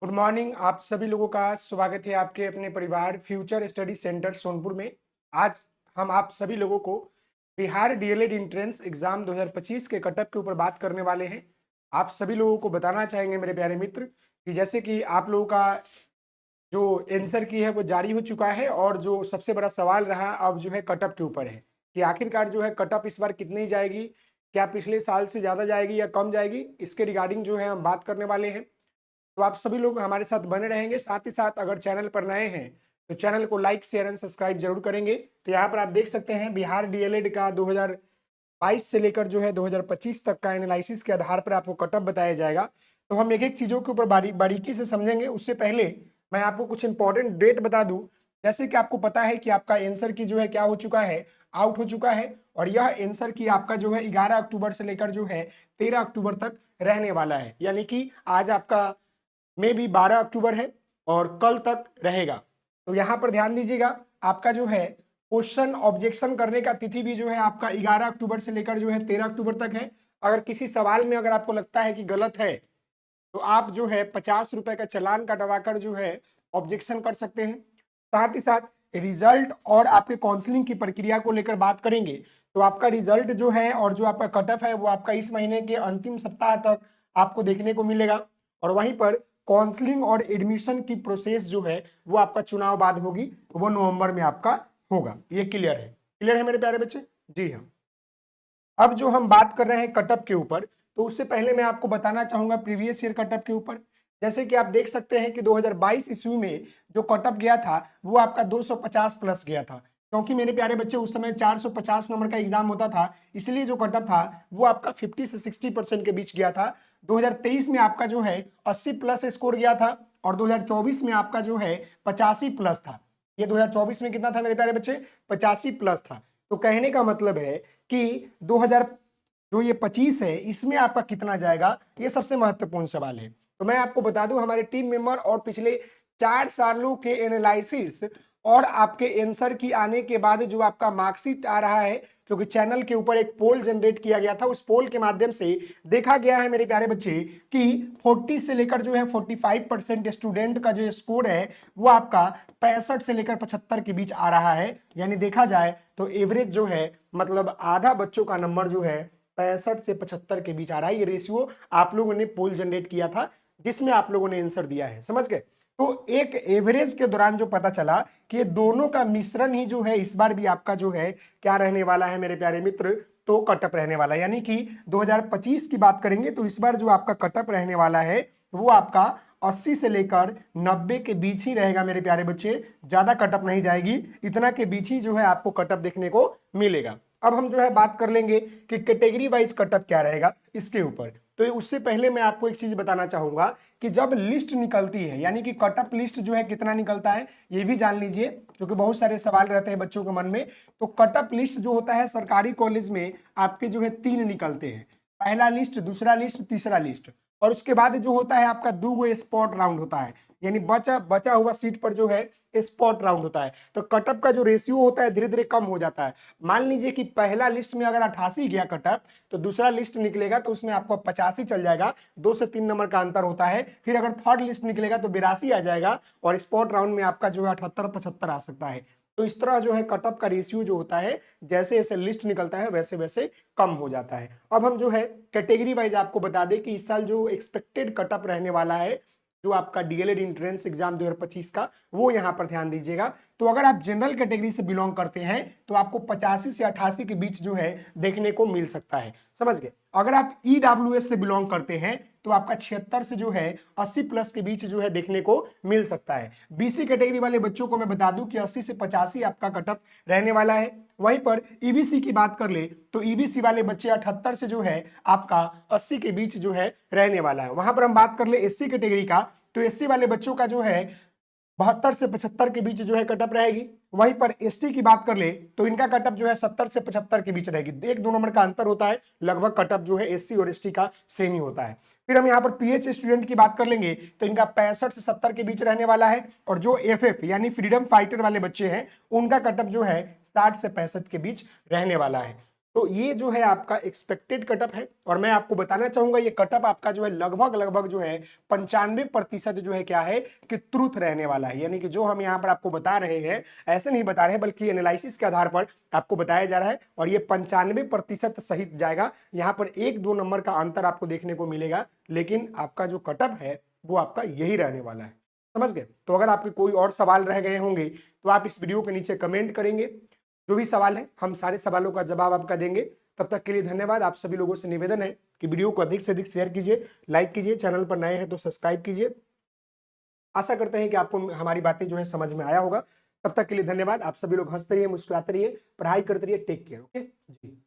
Good morning. आप सभी लोगों का स्वागत है आपके अपने परिवार फ्यूचर स्टडी सेंटर सोनपुर में। आज हम आप सभी लोगों को बिहार डीएलएड एंट्रेंस एग्जाम 2025 के कटअप के ऊपर बात करने वाले हैं। आप सभी लोगों को बताना चाहेंगे मेरे प्यारे मित्र कि जैसे कि आप लोगों का जो आंसर की है वो जारी हो चुका है और जो सबसे बड़ा सवाल रहा अब जो है कटअप के ऊपर है कि आखिरकार जो है कटअप इस बार कितनी जाएगी, क्या पिछले साल से ज़्यादा जाएगी या कम जाएगी, इसके रिगार्डिंग जो है हम बात करने वाले हैं। तो आप सभी लोग हमारे साथ बने रहेंगे। साथ ही साथ अगर चैनल पर नए हैं तो चैनल को लाइक शेयर एंड सब्सक्राइब जरूर करेंगे। तो यहाँ पर आप देख सकते हैं बिहार डीएलएड का 2022 से लेकर जो है 2025 तक का एनालिसिस के आधार पर आपको कटअप बताया जाएगा। तो हम एक एक चीजों के ऊपर बारीकी से समझेंगे। उससे पहले मैं आपको कुछ इंपॉर्टेंट डेट बता दूं। जैसे कि आपको पता है कि आपका आंसर की जो है क्या हो चुका है, आउट हो चुका है। और यह आंसर की आपका जो है 11 अक्टूबर से लेकर जो है 13 अक्टूबर तक रहने वाला है। यानी कि आज आपका में भी 12 अक्टूबर है और कल तक रहेगा। तो यहां पर ध्यान दीजिएगा, आपका जो है क्वेश्चन ऑब्जेक्शन करने का तिथि भी जो है आपका 11 अक्टूबर से लेकर जो है 13 अक्टूबर तक है। अगर किसी सवाल में अगर आपको लगता है कि गलत है तो आप जो है 50 रुपए का चालान कटवाकर जो है ऑब्जेक्शन कर सकते हैं। साथ ही साथ रिजल्ट और आपके काउंसलिंग की प्रक्रिया को लेकर बात करेंगे तो आपका रिजल्ट जो है और जो आपका कटअप है वो आपका इस महीने के अंतिम सप्ताह तक आपको देखने को मिलेगा। और वहीं पर काउंसलिंग और एडमिशन की प्रोसेस जो है वो आपका चुनाव बाद होगी, वो नवंबर में आपका होगा। ये क्लियर है? क्लियर है मेरे प्यारे बच्चे? जी हाँ। अब जो हम बात कर रहे हैं कटअप के ऊपर, तो उससे पहले मैं आपको बताना चाहूंगा प्रीवियस ईयर कटअप के ऊपर। जैसे कि आप देख सकते हैं कि 2022 ईस्वी में जो कटअप गया था वो आपका 250 प्लस गया था। क्योंकि मेरे प्यारे बच्चे उस समय 450 नंबर का एग्जाम होता था, इसलिए जो कटअप था वो आपका 50 से 60% के बीच गया था। 2023 में आपका जो है 80 प्लस स्कोर गया था और 2024 में आपका जो है 85 प्लस था। ये 2024 में कितना था मेरे प्यारे बच्चे? 85 प्लस था। तो कहने का मतलब है कि 2000 जो ये 25 है इसमें आपका कितना जाएगा, ये सबसे महत्वपूर्ण सवाल है। तो मैं आपको बता दूं हमारे टीम मेंबर और पिछले 4 सालों के एनालिसिस और आपके आंसर की आने के बाद जो आपका मार्कशीट आ रहा है, क्योंकि चैनल के ऊपर एक पोल जनरेट किया गया था, उस पोल के माध्यम से देखा गया है मेरे प्यारे बच्चे कि 40 से लेकर जो है 45% स्टूडेंट का जो स्कोर है वो आपका 65 से लेकर 75 के बीच आ रहा है। यानी देखा जाए तो एवरेज जो है मतलब आधा बच्चों का नंबर जो है 65 से 75 के बीच आ रहा है। ये रेशियो आप लोगों ने पोल जनरेट किया था जिसमें आप लोगों ने आंसर दिया है, समझ गए? तो एक एवरेज के दौरान जो पता चला कि दोनों का मिश्रण ही जो है इस बार भी आपका जो है क्या रहने वाला है मेरे प्यारे मित्र, तो कटअप रहने वाला है। यानी कि 2025 की बात करेंगे तो इस बार जो आपका कटअप रहने वाला है वो आपका 80 से लेकर 90 के बीच ही रहेगा मेरे प्यारे बच्चे। ज्यादा कटअप नहीं जाएगी, इतना के बीच ही जो है आपको कटअप देखने को मिलेगा। अब हम जो है बात कर लेंगे कि कैटेगरी वाइज कटअप क्या रहेगा इसके ऊपर। तो उससे पहले मैं आपको एक चीज बताना चाहूंगा कि जब लिस्ट निकलती है, यानी कि कटअप लिस्ट जो है कितना निकलता है ये भी जान लीजिए, क्योंकि बहुत सारे सवाल रहते हैं बच्चों के मन में। तो कटअप लिस्ट जो होता है सरकारी कॉलेज में आपके जो है 3 निकलते हैं, पहला लिस्ट, दूसरा लिस्ट, तीसरा लिस्ट। और उसके बाद जो होता है आपका 2 स्पॉट राउंड होता है, यानी बचा बचा हुआ सीट पर जो है स्पॉट राउंड होता है। तो कटअप का जो रेशियो होता है धीरे धीरे कम हो जाता है। मान लीजिए कि पहला लिस्ट में अगर 88 गया कटअप, तो दूसरा लिस्ट निकलेगा तो उसमें आपको 85 चल जाएगा, 2 से 3 नंबर का अंतर होता है। फिर अगर थर्ड लिस्ट निकलेगा तो 82 आ जाएगा और स्पॉट राउंड में आपका जो है 78-75 आ सकता है। तो इस तरह जो है कटअप का रेशियो जो होता है जैसे जैसे लिस्ट निकलता है वैसे वैसे कम हो जाता है। अब हम जो है कैटेगरी वाइज आपको बता दें कि इस साल जो एक्सपेक्टेड कटअप रहने वाला है जो आपका डीएलएड एंट्रेंस एग्जाम 2025 का, वो यहां पर ध्यान दीजिएगा। तो अगर आप जनरल कैटेगरी से बिलोंग करते हैं तो आपको 85 से 88 के बीच जो है देखने को मिल सकता है, समझ गए? अगर आप ईडब्ल्यूएस से बिलोंग करते हैं तो आपका 76 से जो है 80 प्लस के बीच जो है देखने को मिल सकता है। बीसी कैटेगरी वाले बच्चों को मैं बता दूं कि 80 से 85 आपका कटअप रहने वाला है। वहीं पर ईबीसी की बात कर ले तो ईबीसी वाले बच्चे 78 से जो है आपका 80 के बीच जो है रहने वाला है। वहां पर हम बात कर ले एससी कैटेगरी का, तो एससी वाले बच्चों का जो है 72 से 75 के बीच जो है कटअप रहेगी। वहीं पर एसटी की बात कर ले तो इनका कटअप जो है 70 से 75 के बीच रहेगी। 1-2 नंबर का अंतर होता है, लगभग कटअप जो है एससी और एसटी का सेम ही होता है। फिर हम यहाँ पर पीएच स्टूडेंट की बात कर लेंगे तो इनका 65 से 70 के बीच रहने वाला है। और जो एफएफ यानी फ्रीडम फाइटर वाले बच्चे हैं उनका कटअप जो है 60 से 65 के बीच रहने वाला है। तो ये जो है आपका एक्सपेक्टेड कटअप है, और मैं आपको बताना चाहूंगा ये कटअप आपका जो है लगभग जो है 95% जो है क्या है कि ट्रूथ रहने वाला है। यानी कि जो हम यहाँ पर आपको बता रहे हैं ऐसे नहीं बता रहे हैं, बल्कि एनालिसिस के आधार पर आपको बताया जा रहा है, और ये 95% सही जाएगा। यहाँ पर 1-2 नंबर का अंतर आपको देखने को मिलेगा, लेकिन आपका जो कटअप है वो आपका यही रहने वाला है। समझ गए? तो अगर आपके कोई और सवाल रह गए होंगे तो आप इस वीडियो के नीचे कमेंट करेंगे, जो भी सवाल है हम सारे सवालों का जवाब आपका देंगे। तब तक के लिए धन्यवाद। आप सभी लोगों से निवेदन है कि वीडियो को अधिक से अधिक शेयर कीजिए, लाइक कीजिए, चैनल पर नए हैं तो सब्सक्राइब कीजिए। आशा करते हैं कि आपको हमारी बातें जो है समझ में आया होगा। तब तक के लिए धन्यवाद। आप सभी लोग हंसते रहिए, मुस्कुराते रहिए, पढ़ाई करते रहिए। Take care. ओके जी।